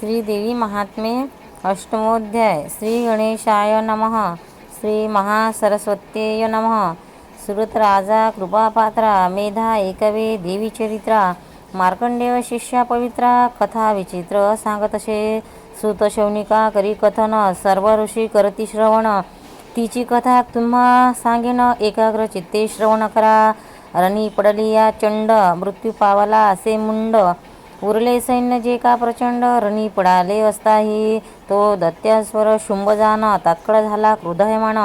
श्रीदेवी महात्म्ये अष्टमोध्याय। श्री गणेशाय नमः। श्री महासरस्वत्यै नमः। सुरत राजा कृपापात्रा मेधा एकवे देवी चरित्रा मार्कंडेय शिष्या पवित्रा कथा विचित्र सांगतसे सुत शौनिका करी कथन सर्व ऋषी करती श्रवण तिची कथा तुम्हा सांगेन एकाग्र चित्ते श्रवण करा। रणी पडली या चंड मृत्यू पावला असे मुंड उरले सैन्य जे का प्रचंड रणी पडाले असताही तो दत्यास्वर शुंभ जान तात्काळ झाला क्रोधायमान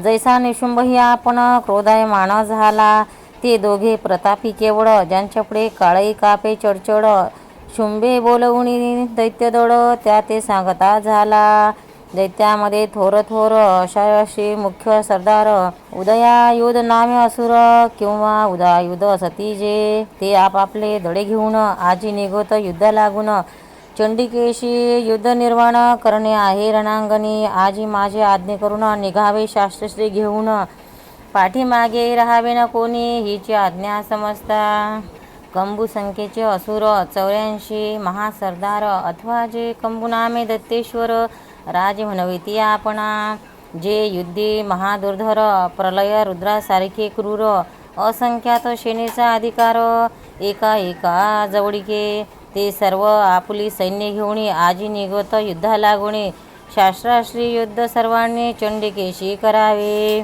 जैसा निशुंभही आपण क्रोधायमान झाला ते दोघे प्रतापी केवळ ज्यांच्यापुढे काळई कापे चडचड शुंभे बोलवुनी दैत्यदळ त्या ते सांगता झाला। दैत्यामध्ये थोर थोर अशाशी मुख्य सरदार उदयायुध नामे असुर किंवा उदयायुध सती जे ते आपापले दडे घेऊन आजी निघत युद्ध लागून चंडिकेशी युद्ध निर्माण करणे आहे रणांगणी आजी माझे आज्ञे करून निघावे शास्त्रश्री घेऊन पाठीमागे राहावे न कोणी हिची आज्ञा समजता। कंबू संख्येचे असुर 84 महासरदार अथवा जे कंबू नामे दत्तेश्वर राज म्हणविती आपणा जे युद्धे महादुर्धर प्रलय रुद्रासारखे क्रूर असंख्यात सेनेचा अधिकार एका एका जवळीके ते सर्व आपुली सैन्य घेऊन आजी निघत युद्धा लागुणे शास्त्राश्री युद्ध सर्वांनी चंडिकेशी करावे।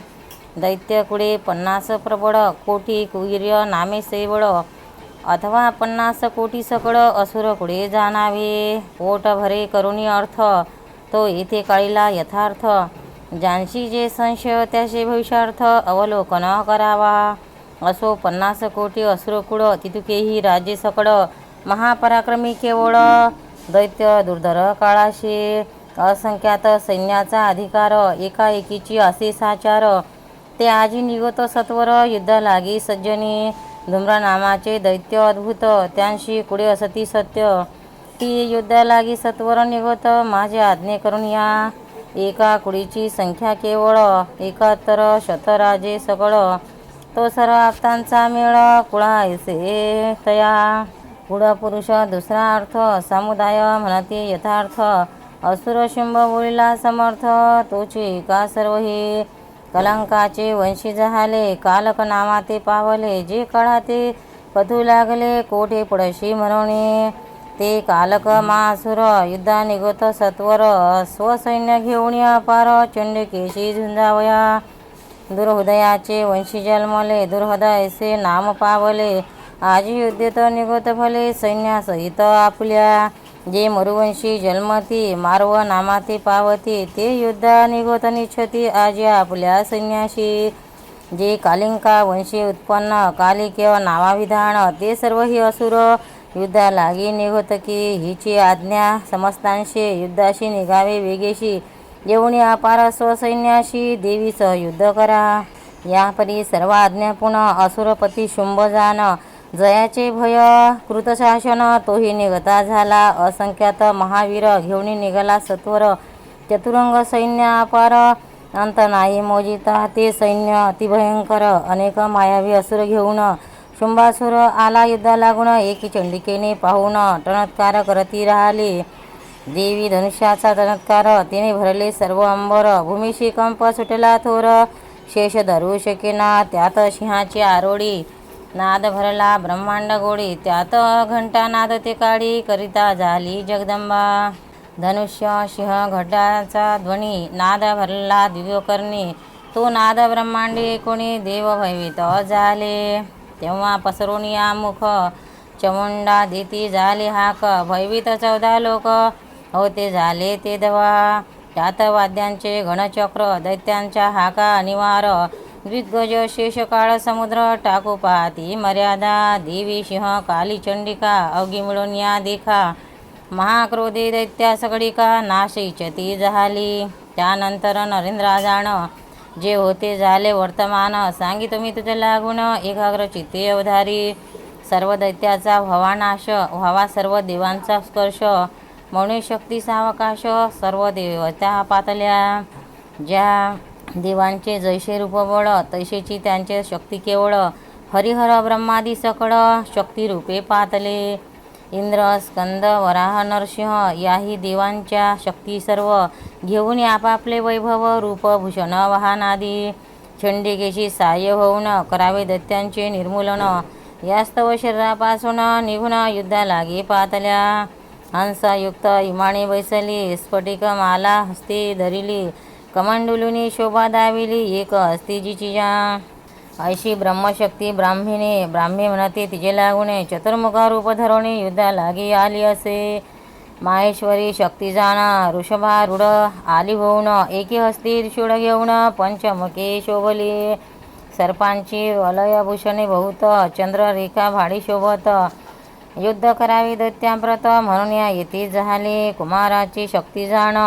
दैत्यकुळे 50 प्रबळ कोटी कुवीर्य नामे सैवळ अथवा 50 कोटी सकळ असुरकुळे जाणावे पोट भरे करुणी अर्थ तो येथे काळीला यथार्थ ज्यांशी जे संशय त्याचे भविष्यार्थ अवलोकन करावा। असो 50 कोटी असुरकुळ तितुकेही राज्य सकळ महापराक्रमी केवळ दैत्य दुर्धर काळाशी असंख्यात सैन्याचा अधिकार एकाएकीची असे साचार ते आजी निघत सत्वर युद्ध लागी सज्जनी धुम्र नामाचे दैत्य अद्भुत त्यांशी कुडे असती सत्य ती युद्ध लागी सत्वर निघत माझे आज्ञे करून या एका कुडीची संख्या केवळ 71 शतराजे सकळ तो सर्व आप्तांचा मेळ कुळा ऐसे तया कुळ पुरुष दुसरा अर्थ समुदाय म्हणते यथार्थ असुर शुंभ बोलिला समर्थ तोचे का सर्व हे कलंकाचे वंशी झाले कालक नामा ते पावले जे काळा ते कथू लागले कोठे पडशी म्हणणे ते कालक मासुर युद्धा निघत सत्वर स्वसैन्य घेऊन अपार चंडिकेशी झुंजावया दुर्हृदयाचे वंशी जन्मले दुर्हृदय ऐसे नाम पावले आजी युद्धेत निघत भले सैन्यासहित आपुल्या जे मरुवंशी जन्मती मारव नामाते पावती ते युद्धा निघत निच्छती आजी आपुल्या सैन्याशी जे कालिंका वंशी उत्पन्न कालिकेय नावाविधान ते सर्व ही असुर युद्धा लागी निघत की हिची आज्ञा समस्तांशी युद्धाशी निघावे वेगेशी येऊन अपार स्वसैन्याशी देवीसह युद्ध करा। यापरी सर्व आज्ञा पुन्हा असुरपती शुंभ जान जयाचे भय कृतशासन तोही निघता झाला असंख्यात महावीर घेऊन निघाला सत्वर चतुरंग सैन्य अपार अंत नाही मोजिता ते सैन्य अतिभयंकर अनेक मायावी असुर घेऊन शुंभासुर आला युद्धा लागून एकी चंडिकेने पाहून टणत्कार करती राहिली देवी धनुष्याचा टणत्कार तिने भरले सर्व अंबर भूमीशी कंप सुटला थोर शेष धरू शकेना त्यात सिंहाची आरोळी नाद भरला ब्रह्मांड गोडी त्यात घंटा नाद ते काळी करिता झाली जगदंबा धनुष्य सिंह घटाचा ध्वनी नाद भरला दिव्यकर्णी तो नाद ब्रह्मांडी कोणी देव भयभीत झाले तेव्हा पसरोनिया मुख चमुंडा देती झाले हाक भयभीत 14 लोक होते झाले ते दवा त्यात वाद्यांचे घनचक्र दैत्यांच्या हाका अनिवार द्विगज शेषकाळ समुद्र टाकू पाहती मर्यादा देवी सिंह काली चंडिका अवघी मिळून या देखा महाक्रोधी दैत्या सगळिका नाश इच्छती झाली। त्यानंतर नरेंद्राजान जे होते झाले वर्तमान सांगित मी तुझे लागून एकाग्र चित्ते अवधारी सर्व दैत्याचा व्हावा नाश व्हावा सर्व देवांचा स्पर्श म्हणून शक्ती सावकाश सर्व देवता पातल्या ज्या देवांचे जैसे रूपबळ तैसेची त्यांचे शक्ती केवळ हरिहर ब्रह्मादी सकळ शक्ती रूपे पातले इंद्र, स्कंद, वराह, नरसिंह याही देवांच्या शक्ती सर्व घेऊन आपापले वैभव रूप भूषण वाहनादी चंडिकेशी सहाय्य होऊन करावे दैत्यांचे निर्मूलन. यास्तव शरीरापासून निघून युद्धा लागे पातल्या. हंसयुक्त इमाणी बैसली, स्फटिक माला हस्ती धरिली, कमंडलुनी शोभा दाविली, एक हस्ती जिचिजा. ऐशी ब्रह्मशक्ती ब्राह्मी म्हणते तिचे लागुणे, चतुर्मुख रूप धरणी युद्धा लागी आली असे. माहेश्वरी शक्ती जाणा ऋषभारूढ आली होऊन, एकी हस्ती त्रिशूळ घेऊन पंचमुखे शोभली. सर्पांची वलयभूषणे बहुत, चंद्ररेखा भाडी शोभत, युद्ध करावे दैत्यांप्रत म्हणून येथे झाले. कुमाराची शक्ती जाण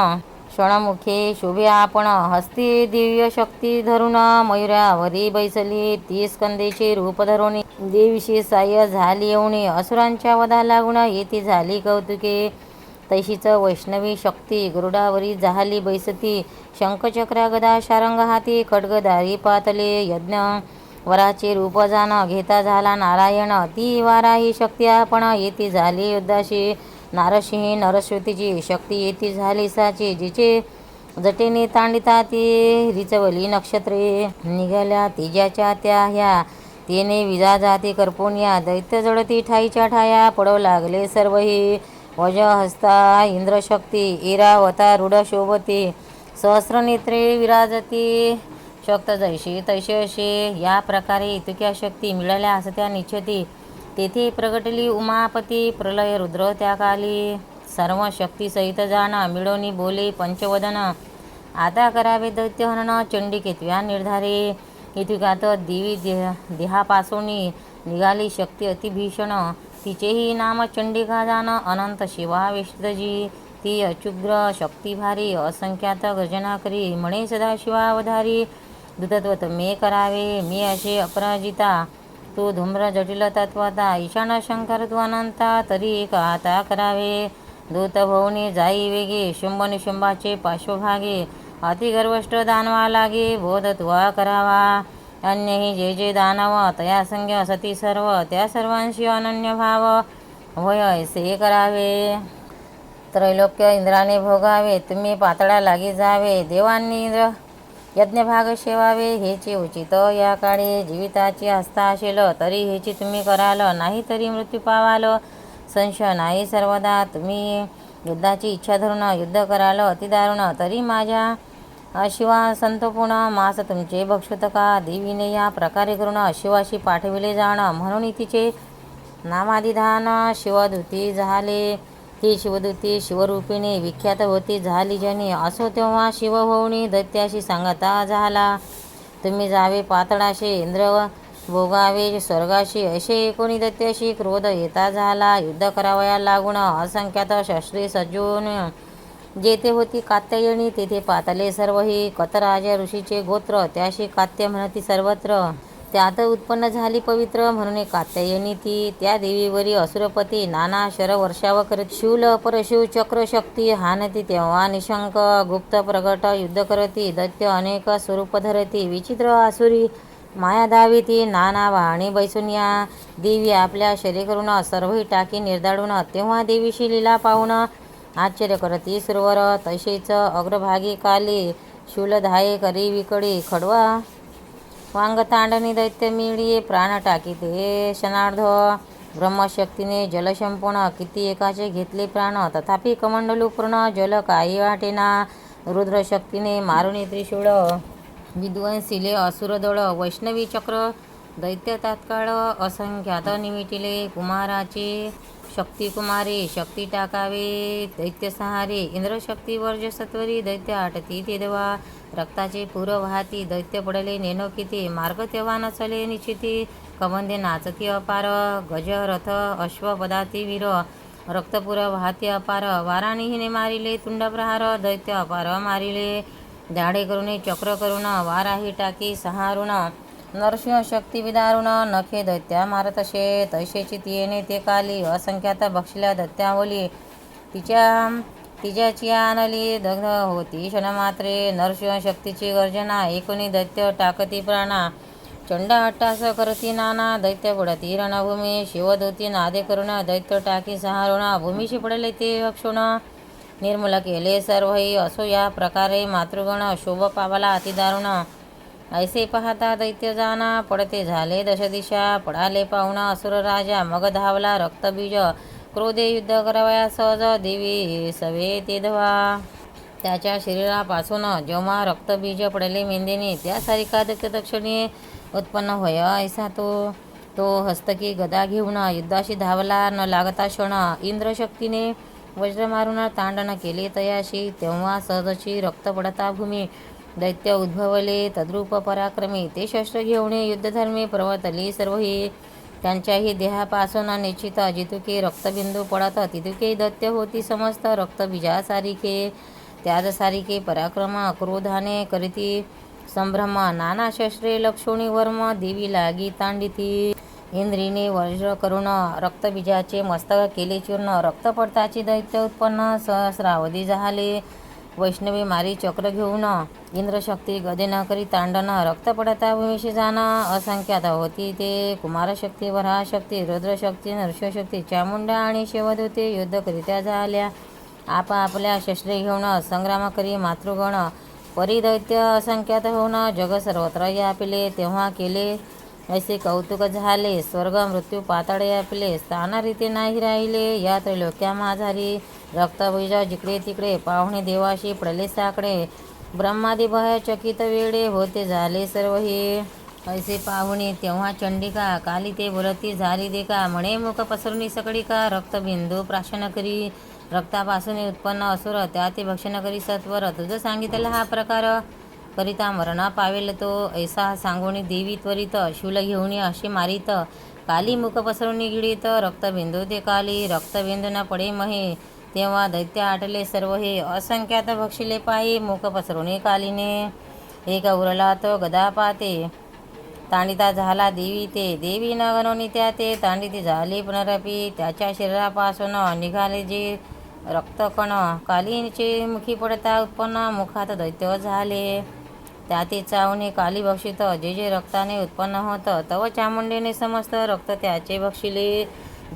षणमुखे शोभे आपण, हस्ती दिव्य शक्ती धरून मयुरावरी बैसली. ती स्कंदेचे रूप धरून देवीशी साह्य झाली येऊनी, असुरांच्या वधा लागून येथे झाली कौतुके. तैशीच वैष्णवी शक्ती गरुडावरी झाली बैसती, शंखचक्र गदा शारंग हाती खड्गधारी पातले. यज्ञ वराचे रूप जाण घेता झाला नारायण, ती वाराही शक्ती आपण येथे झाली युद्धाशी. नारसिंही नरस्वतीची शक्ती येथे झाली साची, जिचे जटेने तांडिता ती रिचवली नक्षत्रे. निघाल्या तेजाच्या त्या ह्या, तेने विजा जाती करपोनिया, दैत्य जडती ठाईच्या ठाया पडव लागले सर्वही. वज हस्ता इंद्रशक्ती ऐरावता रूढ शोभते, सहस्रनेत्रे विराजती, शक्त जैशी तैशी असे. या प्रकारे इतक्या शक्ती मिळाल्या असत्या निश्चिती. तेथे प्रगटली उमापती प्रलय रुद्र त्या काली. सर्व शक्ती सहित जाण मिळवणी बोले पंचवदन, आता करावे दैत्य हनन चंडिकेत्व्या निर्धारे. इतुकात देवी देहापासून निघाली शक्ती अतिभीषण, तिचेही नाम चंडिका जाण अनंत शिवा विष्टजी. ती अचुग्र शक्ती भारी, असंख्यात गर्जना करी, म्हणे सदाशिवावधारी. दूतत्व मे करावे मी असे अपराजिता, तू धूम्र जटिल तत्वता, ईशान शंकर तू अनंता, तरी एक आता करावे. दूत भवनी जाई वेगे, शुंभ निशुंभाचे पार्श्वभागे, अतिगर्वष्ट दानवा लागे, बोध तुवा करावा. अन्यही जे जे दानव तया संज्ञ सती सर्व, त्या सर्वांशी अनन्य भाव होय ऐसे करावे. त्रैलोक्य इंद्राने भोगावे, तुम्ही पातळा लागी जावे, देवांनी इंद्र यज्ञभाग शेवावे, हेचे उचित या काळी. जीविताची आस्था असेल तरी हेची तुम्ही कराल, नाही तरी मृत्यू पावाल. संशय नाही सर्वदा, तुम्ही युद्धाची इच्छा धरून युद्ध कराल अतिदारुण, तरी माझ्या शिवा संतोपूर्ण मास तुमचे भक्षुत का. देवीने या प्रकारे करून शिवाशी पाठविले जाण, म्हणून तिचे नामाधिधान शिवदूती झाले. ही शिवदूती शिवरूपिणी विख्यात होती झाली जनी, असो तेव्हा शिव होऊनी दैत्याशी सांगता झाला. तुम्ही जावे पातळाशी, इंद्र भोगावे स्वर्गाशी, असे कोणी दैत्याशी क्रोध येता झाला. युद्ध करावया लागून असंख्यात शस्त्रे सज्जून, जेथे होती कात्यायनी तेथे पातले सर्वही. कतराज ऋषीचे गोत्र, त्याशी कात्य म्हणती सर्वत्र, त्यात उत्पन्न झाली पवित्र, म्हणून कात्यायनी ती. त्या देवीवरी असुरपती नाना शर वर्षाव करती, शूल परशु चक्र शक्ती हानती, तेव्हा निशंक गुप्त प्रगट युद्ध करती. दैत्य अनेक स्वरूप धरती, विचित्र आसुरी माया धाविती, नाना वाहणी बैसून या देवी आपल्या शरीर करून सर्वही टाकी निर्दाळून. तेव्हा देवीशी लीला पाहून आश्चर्य करती सुरवर. तसेच अग्रभागी काली शूलधाये करी विकडी, खडवा वांगतांडणी दैत्य मिळी, प्राण टाकीते क्षणार्ध. ब्रह्मशक्तीने जलशंपून किती एकाचे घेतले प्राण, तथापि कमंडलू पूर्ण जल काही वाटेना. रुद्रशक्तीने मारुनी त्रिशूळ विध्वंसिले असुरदळ, वैष्णवी चक्र दैत्य तात्काळ असंख्यात निमिटिले. कुमाराची शक्ती कुमारी शक्ती टाकावे दैत्य सहारे, इंद्रशक्ती वर्ज सत्वरी दैत्य आटती तेदवा. रक्ताचे पूर वाहती दैत्य पडले नेनो किती, मार्ग तेव्हा नचले निश्चिती. कबंदे नाचती अपार, गज रथ अश्व पदाती वीर, रक्तपुर वाहती अपार. वाराणीने मारिले तुंड प्रहार, दैत्य अपार मारिले. दाढे करून चक्र करून वाराही टाकी सहारुण, नरसिंह शक्ती विदारुण नखे दैत्या मारतसे. तैसेची तियेने ते काली, असंख्यात बक्षल्या दैत्यावली. तिच्याची आणली दग्ध होती क्षणमात्रे. नरसिंह शक्तीची गर्जना, एकोणी दैत्य टाकती प्राणा. चंडा अट्टास करती नाना दैत्य पडती रणभूमी शिवदूती नादे करुण दैत्य टाकी सहारुण भूमीशी पडले ते अक्षुण निर्मूल केले सर्वही असो या प्रकारे मातृगण शोभ पावला अतिदारुण ऐसे पाहता दैत्य जाना पडते झाले दशदिशा पडाले पाहुणा असुर राजा मग धावला रक्तबीज क्रोधे युद्ध करावया सहज देवी सवे ते धवा त्याच्या शरीरापासून जेव्हा रक्तबीज पडले मेंदेने त्या सारिका दक्षिणे उत्पन्न होय ऐसा तो हस्तकी गदा घेऊन युद्धाशी धावला न लागता क्षण इंद्रशक्तीने वज्र मारून तांडण केले तयाशी तेव्हा सहजची रक्त पडता भूमी दैत्य उद्भवले तद्रूप पराक्रमी ते शस्त्र घेऊन युद्धधर्मी प्रवर्तली सर्वही त्यांच्याही देहापासून निश्चित जितुके रक्तबिंदू पडत तितुके दैत्य होती समस्त रक्तबीजासारिखे त्याच सारिखे पराक्रम क्रोधाने करीती संभ्रम नाना शस्त्रे लक्षोणी वर्म देवी लागी तांडिती इंद्रीने वज्र करून रक्तबीजाचे मस्तक केले चूर्ण रक्त पडताची दैत्य उत्पन्न सहस्रावधी झाले वैष्णवी मारी चक्र घेऊन इंद्रशक्ती गदे न करी तांडण रक्त पडता भूमीशी जाणं असंख्यात होती ते कुमारशक्ती वराशक्ती रुद्रशक्ती नरशक्ती चामुंडा आणि शिवदूते युद्ध करित्या झाल्या आपापल्या शस्त्रे घेऊन संग्राम करी मातृगण परिदैत्य असंख्यात होऊन जग सर्वत्र यापिले तेव्हा केले ऐसे कौतुक झाले स्वर्ग मृत्यू पाताळ यापिले स्थानारीती नाही राहिले या त्रैलोक्या माझारी रक्तबीज जिकडे तिकडे पाहुणे देवाशी पडले साकडे ब्रह्मादी भय चकित वेडे होते झाले सर्वही ऐसे पाहुणे तेव्हा चंडिका काली ते बोलती झाली दे का म्हणे मुख पसरुनी सकडी का रक्तबिंदू प्राशन करी रक्तापासून उत्पन्न असुर त्या ते भक्षण करी सत्वर तुझं सांगितलेला हा प्रकार करिता मरण पावेल तो ऐसा सांगोनी देवी त्वरित शूल घेऊन असे मारित काली मुख पसरुनी गिळीत रक्तबिंदू ते काली रक्तबिंदू न पडे महे तेव्हा दैत्य आटले सर्व हे असंख्यात भक्षिले पायी मुख पसरुनी कालीने एक उरला तो गदा पाते तांडिता झाला देवी ते देवी न गणोनी त्या ते तांडिती झाली पुनरपी त्याच्या शरीरापासून निघाले जे रक्तकण कालीचे मुखी पडता उत्पन्न मुखात दैत्य झाले त्या ते चावणे काली भक्षित जे जे रक्ताने उत्पन्न होतं तव चामुंडेने समस्त रक्त त्याचे भक्षिले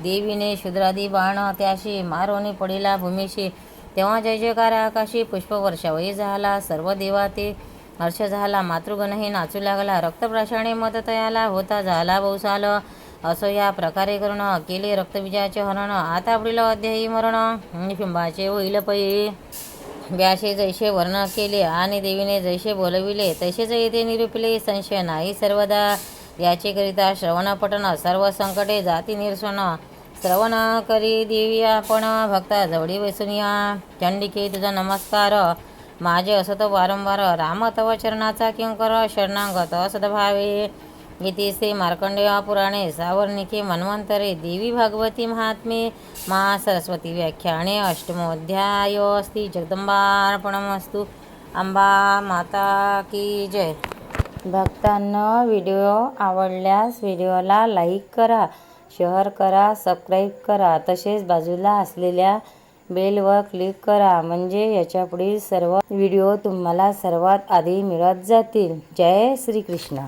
देवीने शूद्रादी बाण त्याशी मारोनी पडिला भूमीशी तेव्हा जय जयकार आकाशी पुष्पवर्षावही झाला सर्व देवा ते हर्ष झाला मातृगणही नाचू लागला रक्तप्राशाने मत तयाला होता झाला बहुसाल असो या प्रकारे करून केले रक्तबीजाचे हरण आता पुढील अध्यायी मरण निफिंबाचे होईल पै व्यासे जैसे वर्ण केले आणि देवीने जैसे बोलविले तसेच येथे निरूपिले संशय नाही सर्वदा याचे करिता श्रवण पठण सर्व संकटे जाती निरसन श्रवण करी देवी आपण भक्ता जवळी वैसुनिया चंडिके तुझा नमस्कार माझे असत वारंवार राम तव चरणाचा किंकर शरणागत सद्भावे इति श्री मार्कंडेय पुराणे सावर्णिके मन्वंतरे देवी भगवती महात्मे महासरस्वती व्याख्याने अष्टमोध्याय अस्ति जगदंबार्पणमस्तु अंबा माता की जय. भक्तांनो व्हिडिओ आवडल्यास व्हिडिओला लाईक करा, शेअर करा, सबस्क्राईब करा, तसेच बाजूला असलेल्या बेलवर क्लिक करा म्हणजे याच्या पुढील सर्व व्हिडिओ तुम्हाला सर्वात आधी मिळत जातील. जय श्री कृष्ण.